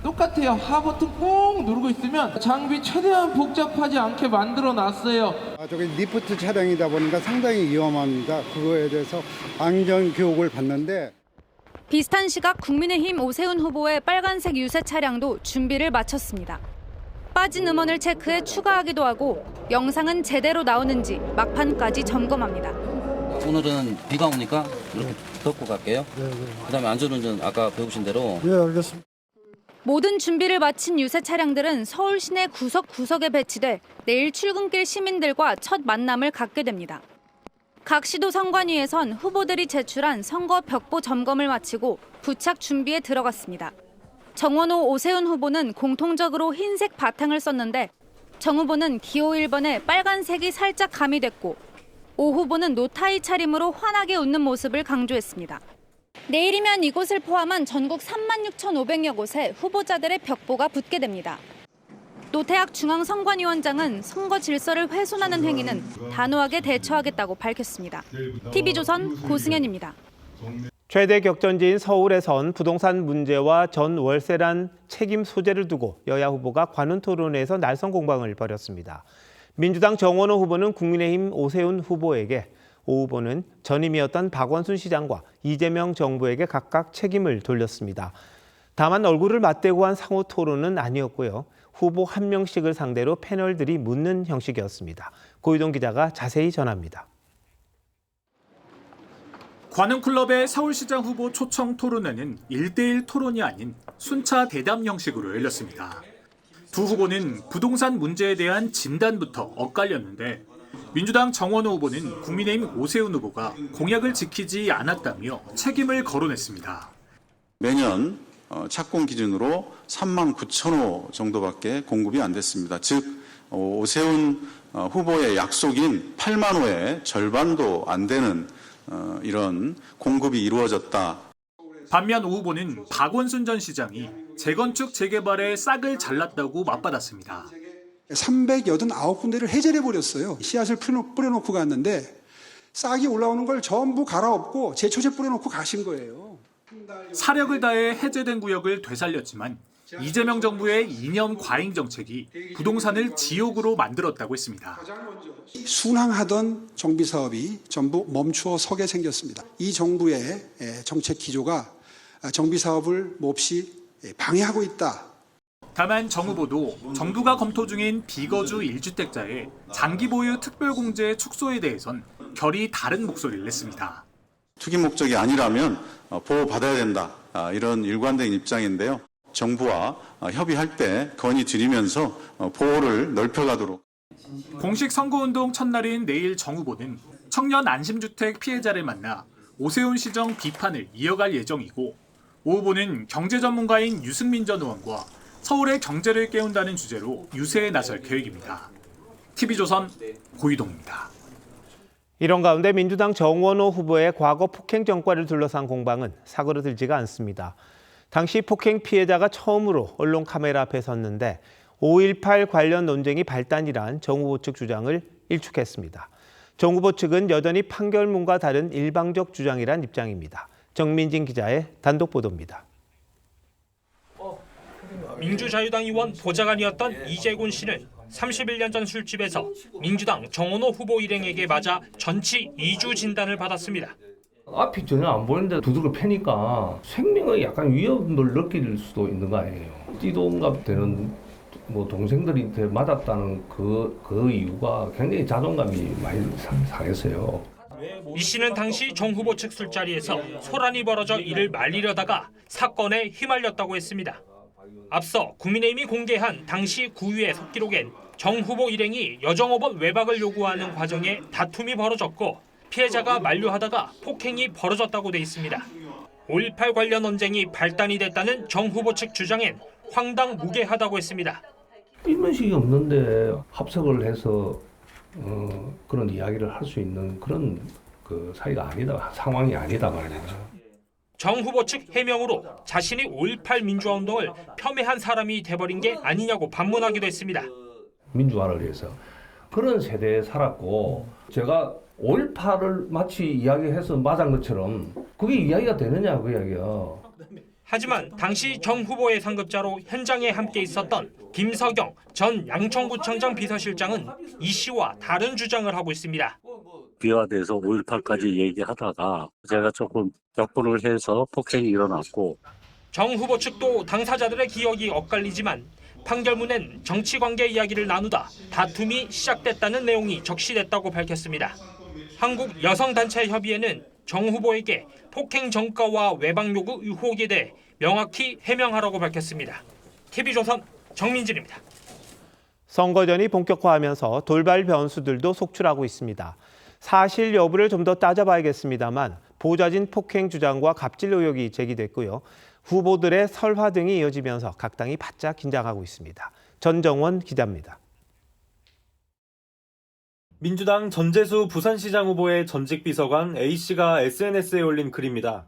똑같아요. 하 버튼 꾹 누르고 있으면 장비 최대한 복잡하지 않게 만들어 놨어요. 저기 리프트 차량이다 보니까 상당히 위험합니다. 그거에 대해서 안전 교육을 받는데. 비슷한 시각 국민의힘 오세훈 후보의 빨간색 유세 차량도 준비를 마쳤습니다. 빠진 음원을 체크해 추가하기도 하고 영상은 제대로 나오는지 막판까지 점검합니다. 오늘은 비가 오니까 덮고 갈게요. 그다음에 안전운전 아까 배우신 대로. 네, 알겠습니다. 모든 준비를 마친 유세 차량들은 서울 시내 구석구석에 배치돼 내일 출근길 시민들과 첫 만남을 갖게 됩니다. 각 시도 선관위에선 후보들이 제출한 선거 벽보 점검을 마치고 부착 준비에 들어갔습니다. 정원호, 오세훈 후보는 공통적으로 흰색 바탕을 썼는데 정 후보는 기호 1번에 빨간색이 살짝 가미됐고 오 후보는 노타이 차림으로 환하게 웃는 모습을 강조했습니다. 내일이면 이곳을 포함한 전국 36,500여 곳에 후보자들의 벽보가 붙게 됩니다. 노태학 중앙선관위원장은 선거 질서를 훼손하는 행위는 단호하게 대처하겠다고 밝혔습니다. TV조선 고승현입니다. 최대 격전지인 서울에선 부동산 문제와 전 월세란 책임 소재를 두고 여야 후보가 관훈 토론회에서 날선 공방을 벌였습니다. 민주당 정원호 후보는 국민의힘 오세훈 후보에게, 오 후보는 전임이었던 박원순 시장과 이재명 정부에게 각각 책임을 돌렸습니다. 다만 얼굴을 맞대고 한 상호 토론은 아니었고요. 후보 한 명씩을 상대로 패널들이 묻는 형식이었습니다. 고유동 기자가 자세히 전합니다. 관훈클럽의 서울시장 후보 초청 토론회는 1대1 토론이 아닌 순차 대담 형식으로 열렸습니다. 두 후보는 부동산 문제에 대한 진단부터 엇갈렸는데 민주당 정원호 후보는 국민의힘 오세훈 후보가 공약을 지키지 않았다며 책임을 거론했습니다. 매년 착공 기준으로 3만 9천 호 정도밖에 공급이 안 됐습니다. 즉 오세훈 후보의 약속인 8만 호의 절반도 안 되는 이런 공급이 이루어졌다. 반면 오 후보는 박원순 전 시장이 재건축 재개발에 싹을 잘랐다고 맞받았습니다. 389군데를 해제해버렸어요. 씨앗을 뿌려놓고 갔는데 싹이 올라오는 걸 전부 갈아엎고 제초제 뿌려놓고 가신 거예요. 사력을 다해 해제된 구역을 되살렸지만 이재명 정부의 이념 과잉 정책이 부동산을 지옥으로 만들었다고 했습니다. 순항하던 정비 사업이 전부 멈추어 서게 생겼습니다. 이 정부의 정책 기조가 정비 사업을 몹시 방해하고 있다. 다만 정 후보도 정부가 검토 중인 비거주 1주택자의 장기 보유 특별공제 축소에 대해선 결이 다른 목소리를 냈습니다. 투기 목적이 아니라면 보호받아야 된다. 이런 일관된 입장인데요. 정부와 협의할 때 건의드리면서 보호를 넓혀가도록. 공식 선거운동 첫날인 내일 정 후보는 청년 안심주택 피해자를 만나 오세훈 시정 비판을 이어갈 예정이고, 오 후보는 경제 전문가인 유승민 전 의원과 서울의 경제를 깨운다는 주제로 유세에 나설 계획입니다. TV조선 고유동입니다. 이런 가운데 민주당 정원호 후보의 과거 폭행 전과를 둘러싼 공방은 사그러들지가 않습니다. 당시 폭행 피해자가 처음으로 언론 카메라 앞에 섰는데 5.18 관련 논쟁이 발단이란 정 후보 측 주장을 일축했습니다. 정 후보 측은 여전히 판결문과 다른 일방적 주장이란 입장입니다. 정민진 기자의 단독 보도입니다. 민주자유당 의원 보좌관이었던 이재곤 씨는 31년 전 술집에서 민주당 정원호 후보 일행에게 맞아 전치 2주 진단을 받았습니다. 앞이 전혀 안 보이는데 두들겨 패니까 생명의 약간 위협을 느낄 수도 있는 거 아니에요. 띠동갑 되는 동생들이 맞았다는 그 이유가 굉장히 자존감이 많이 상했어요. 이 씨는 당시 정 후보 측 술자리에서 소란이 벌어져 이를 말리려다가 사건에 휘말렸다고 했습니다. 앞서 국민의힘이 공개한 당시 구의회 속기록엔 정 후보 일행이 여정업원 외박을 요구하는 과정에 다툼이 벌어졌고 피해자가 만류하다가 폭행이 벌어졌다고 돼 있습니다. 5.18 관련 논쟁이 발단이 됐다는 정 후보 측 주장엔 황당무계하다고 했습니다. 인문식이 없는데 합석을 해서 그런 이야기를 할 수 있는 그런 사이가 아니다, 상황이 아니다 말이죠. 정 후보 측 해명으로 자신이 5.18 민주화 운동을 폄훼한 사람이 돼버린 게 아니냐고 반문하기도 했습니다. 민주화를 위해서 그런 세대에 살았고 제가 5.18을 마치 이야기해서 맞은 것처럼 그게 이야기가 되느냐 그 이야기야. 하지만 당시 정 후보의 상급자로 현장에 함께 있었던 김석영 전 양천구청장 비서실장은 이 씨와 다른 주장을 하고 있습니다. 비화돼서 5.18까지 얘기하다가 제가 조금 격분을 해서 폭행이 일어났고. 정 후보 측도 당사자들의 기억이 엇갈리지만 판결문엔 정치관계 이야기를 나누다 다툼이 시작됐다는 내용이 적시됐다고 밝혔습니다. 한국여성단체협의회는 정 후보에게 폭행 전과와 외박 요구 의혹에 대해 명확히 해명하라고 밝혔습니다. TV조선 정민진입니다. 선거전이 본격화하면서 돌발 변수들도 속출하고 있습니다. 사실 여부를 좀 더 따져봐야겠습니다만 보좌진 폭행 주장과 갑질 의혹이 제기됐고요. 후보들의 설화 등이 이어지면서 각 당이 바짝 긴장하고 있습니다. 전정원 기자입니다. 민주당 전재수 부산시장 후보의 전직 비서관 A씨가 SNS에 올린 글입니다.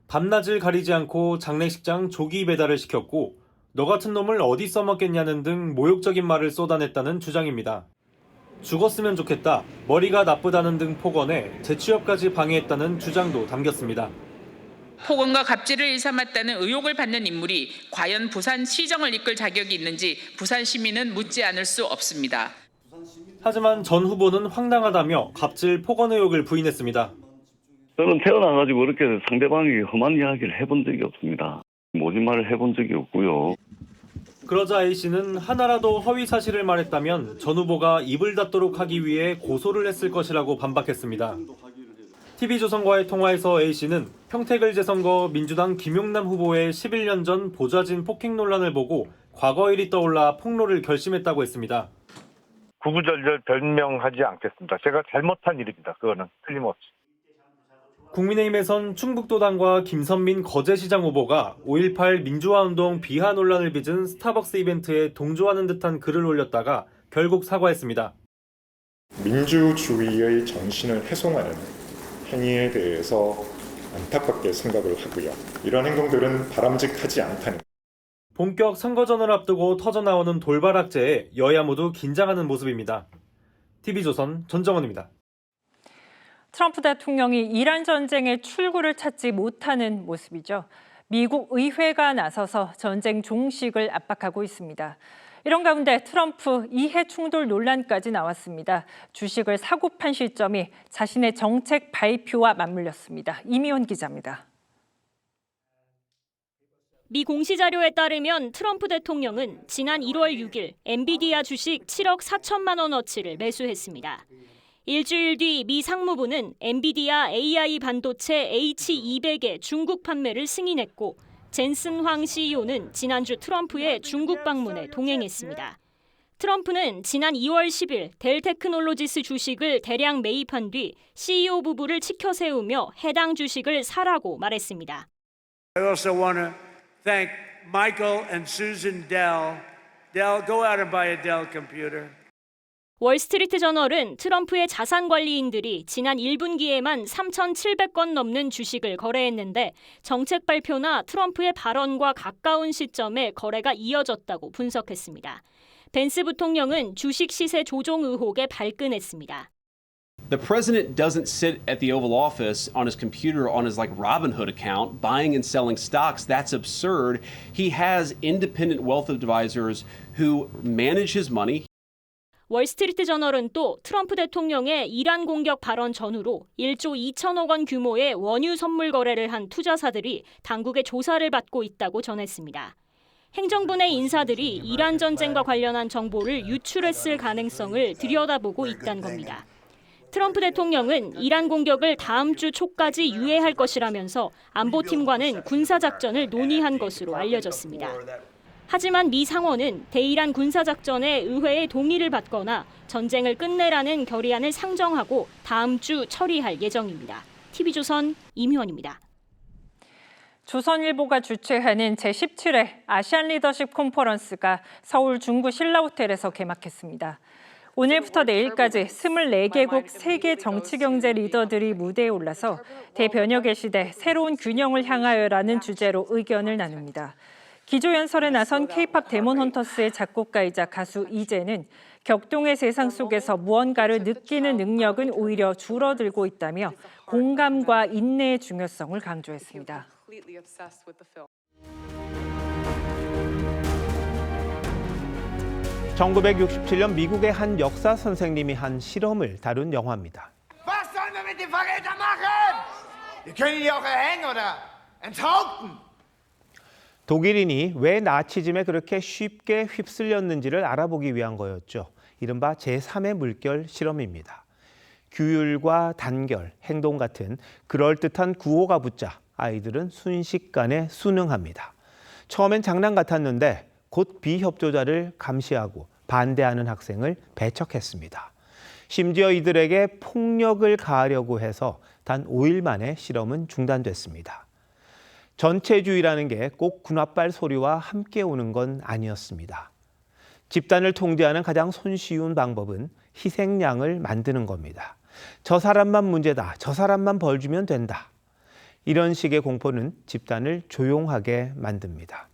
밤낮을 가리지 않고 장례식장 조기 배달을 시켰고 너 같은 놈을 어디 써먹겠냐는 등 모욕적인 말을 쏟아냈다는 주장입니다. 죽었으면 좋겠다, 머리가 나쁘다는 등 폭언에 재취업까지 방해했다는 주장도 담겼습니다. 폭언과 갑질을 일삼았다는 의혹을 받는 인물이 과연 부산시정을 이끌 자격이 있는지 부산 시민은 묻지 않을 수 없습니다. 하지만 전 후보는 황당하다며 갑질 폭언 의혹을 부인했습니다. 저는 태어나가지고 그렇게 상대방이 험한 이야기를 해본 적이 없습니다. 모진 말을 해본 적이 없고요. 그러자 A씨는 하나라도 허위 사실을 말했다면 전 후보가 입을 닫도록 하기 위해 고소를 했을 것이라고 반박했습니다. TV조선과의 통화에서 A씨는 평택을 재선거 민주당 김용남 후보의 11년 전 보좌진 폭행 논란을 보고 과거 일이 떠올라 폭로를 결심했다고 했습니다. 구구절절 변명하지 않겠습니다. 제가 잘못한 일입니다. 그거는 틀림없이. 국민의힘에선 충북도당과 김선민 거제시장 후보가 5.18 민주화운동 비하 논란을 빚은 스타벅스 이벤트에 동조하는 듯한 글을 올렸다가 결국 사과했습니다. 민주주의의 정신을 훼손하는 행위에 대해서 안타깝게 생각을 하고요. 이런 행동들은 바람직하지 않다는. 본격 선거전을 앞두고 터져나오는 돌발 악재에 여야 모두 긴장하는 모습입니다. TV조선 전정원입니다. 트럼프 대통령이 이란 전쟁의 출구를 찾지 못하는 모습이죠. 미국 의회가 나서서 전쟁 종식을 압박하고 있습니다. 이런 가운데 트럼프 이해 충돌 논란까지 나왔습니다. 주식을 사고 판 시점이 자신의 정책 발표와 맞물렸습니다. 이미원 기자입니다. 미 공시자료에 따르면 트럼프 대통령은 지난 1월 6일 엔비디아 주식 7억 4천만 원어치를 매수했습니다. 일주일 뒤 미 상무부는 엔비디아 AI 반도체 H200의 중국 판매를 승인했고 젠슨 황 CEO는 지난주 트럼프의 중국 방문에 동행했습니다. 트럼프는 지난 2월 10일 델 테크놀로지스 주식을 대량 매입한 뒤 CEO 부부를 치켜 세우며 해당 주식을 사라고 말했습니다. I also want to thank Michael and Susan Dell. Dell, go out and buy a Dell computer. 월스트리트 저널은 트럼프의 자산 관리인들이 지난 1분기에만 3,700건 넘는 주식을 거래했는데 정책 발표나 트럼프의 발언과 가까운 시점에 거래가 이어졌다고 분석했습니다. 벤스 부통령은 주식 시세 조종 의혹에 발끈했습니다. The president doesn't sit at the Oval Office on his computer on his like Robinhood account buying and selling stocks. That's absurd. He has independent wealth advisors who manage his money. 월스트리트 저널은 또 트럼프 대통령의 이란 공격 발언 전후로 1조 2천억 원 규모의 원유 선물 거래를 한 투자사들이 당국의 조사를 받고 있다고 전했습니다. 행정부 내 인사들이 이란 전쟁과 관련한 정보를 유출했을 가능성을 들여다보고 있다는 겁니다. 트럼프 대통령은 이란 공격을 다음 주 초까지 유예할 것이라면서 안보팀과는 군사작전을 논의한 것으로 알려졌습니다. 하지만 미 상원은 대이란 군사작전에 의회의 동의를 받거나 전쟁을 끝내라는 결의안을 상정하고 다음 주 처리할 예정입니다. TV조선 임희원입니다. 조선일보가 주최하는 제17회 아시안 리더십 컨퍼런스가 서울 중구 신라호텔에서 개막했습니다. 오늘부터 내일까지 24개국 세계 정치경제 리더들이 무대에 올라서 대변혁의 시대 새로운 균형을 향하여라는 주제로 의견을 나눕니다. 기조연설에 나선 K-팝 데몬 헌터스의 작곡가이자 가수 이재는 격동의 세상 속에서 무언가를 느끼는 능력은 오히려 줄어들고 있다며 공감과 인내의 중요성을 강조했습니다. 1967년 미국의 한 역사 선생님이 한 실험을 다룬 영화입니다. Was sollen wir mit dem Verräter machen? Wir können ihn auch erhängen oder enthaupten. 독일인이 왜 나치즘에 그렇게 쉽게 휩쓸렸는지를 알아보기 위한 거였죠. 이른바 제3의 물결 실험입니다. 규율과 단결, 행동 같은 그럴듯한 구호가 붙자 아이들은 순식간에 순응합니다. 처음엔 장난 같았는데 곧 비협조자를 감시하고 반대하는 학생을 배척했습니다. 심지어 이들에게 폭력을 가하려고 해서 단 5일 만에 실험은 중단됐습니다. 전체주의라는 게 꼭 군홧발 소리와 함께 오는 건 아니었습니다. 집단을 통제하는 가장 손쉬운 방법은 희생양을 만드는 겁니다. 저 사람만 문제다. 저 사람만 벌 주면 된다. 이런 식의 공포는 집단을 조용하게 만듭니다.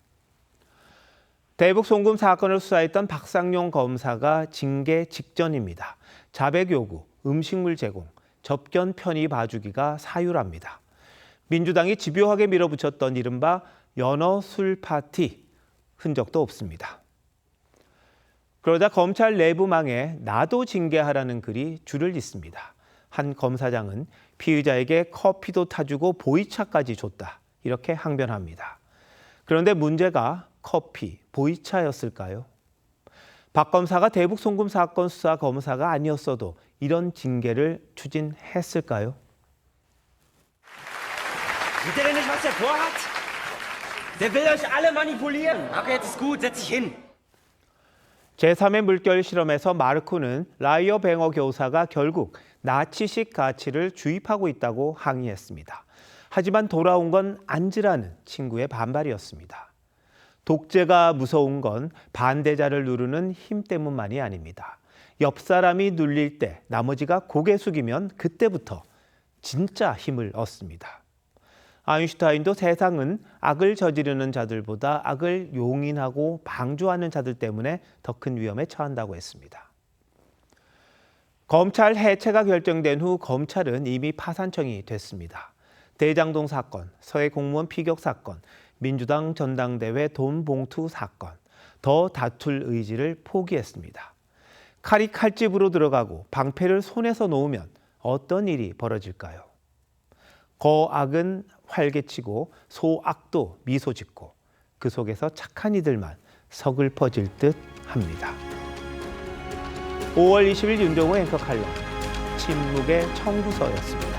대북 송금 사건을 수사했던 박상용 검사가 징계 직전입니다. 자백 요구, 음식물 제공, 접견 편의 봐주기가 사유랍니다. 민주당이 집요하게 밀어붙였던 이른바 연어 술 파티 흔적도 없습니다. 그러자 검찰 내부망에 나도 징계하라는 글이 줄을 잇습니다. 한 검사장은 피의자에게 커피도 타주고 보이차까지 줬다. 이렇게 항변합니다. 그런데 문제가 커피, 보이차였을까요? 박 검사가 대북 송금 사건 수사 검사가 아니었어도 이런 징계를 추진했을까요? Seht ihr denn nicht, was der vorhat? Der will euch alle manipulieren. Okay, jetzt ist gut, setz dich hin. 제3의 물결 실험에서 마르코는 라이어 뱅어 교사가 결국 나치식 가치를 주입하고 있다고 항의했습니다. 하지만 돌아온 건 앉으라는 친구의 반발이었습니다. 독재가 무서운 건 반대자를 누르는 힘 때문만이 아닙니다. 옆 사람이 눌릴 때 나머지가 고개 숙이면 그때부터 진짜 힘을 얻습니다. 아인슈타인도 세상은 악을 저지르는 자들보다 악을 용인하고 방조하는 자들 때문에 더 큰 위험에 처한다고 했습니다. 검찰 해체가 결정된 후 검찰은 이미 파산청이 됐습니다. 대장동 사건, 서해 공무원 피격 사건, 민주당 전당대회 돈 봉투 사건, 더 다툴 의지를 포기했습니다. 칼이 칼집으로 들어가고 방패를 손에서 놓으면 어떤 일이 벌어질까요? 거악은 활개치고 소악도 미소 짓고 그 속에서 착한 이들만 서글퍼질 듯 합니다. 5월 20일 윤정호 앵커 칼럼, 침묵의 청구서였습니다.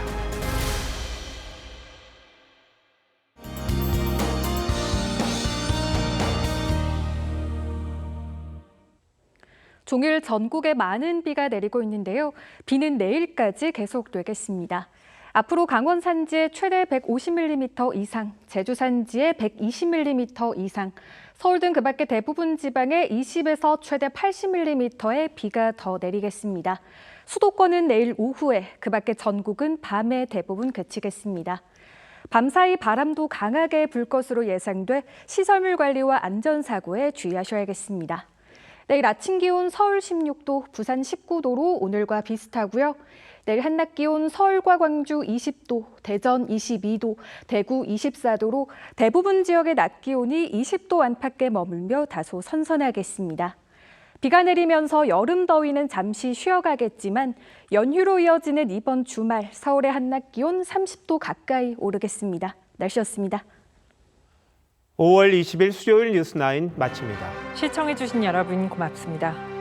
종일 전국에 많은 비가 내리고 있는데요. 비는 내일까지 계속되겠습니다. 앞으로 강원 산지에 최대 150mm 이상, 제주 산지에 120mm 이상, 서울 등 그 밖의 대부분 지방에 20에서 최대 80mm의 비가 더 내리겠습니다. 수도권은 내일 오후에, 그 밖의 전국은 밤에 대부분 그치겠습니다. 밤사이 바람도 강하게 불 것으로 예상돼 시설물 관리와 안전사고에 주의하셔야겠습니다. 내일 아침 기온 서울 16도, 부산 19도로 오늘과 비슷하고요. 내일 한낮 기온 서울과 광주 20도, 대전 22도, 대구 24도로 대부분 지역의 낮 기온이 20도 안팎에 머물며 다소 선선하겠습니다. 비가 내리면서 여름 더위는 잠시 쉬어가겠지만 연휴로 이어지는 이번 주말 서울의 한낮 기온 30도 가까이 오르겠습니다. 날씨였습니다. 5월 20일 수요일 뉴스9 마칩니다. 시청해주신 여러분 고맙습니다.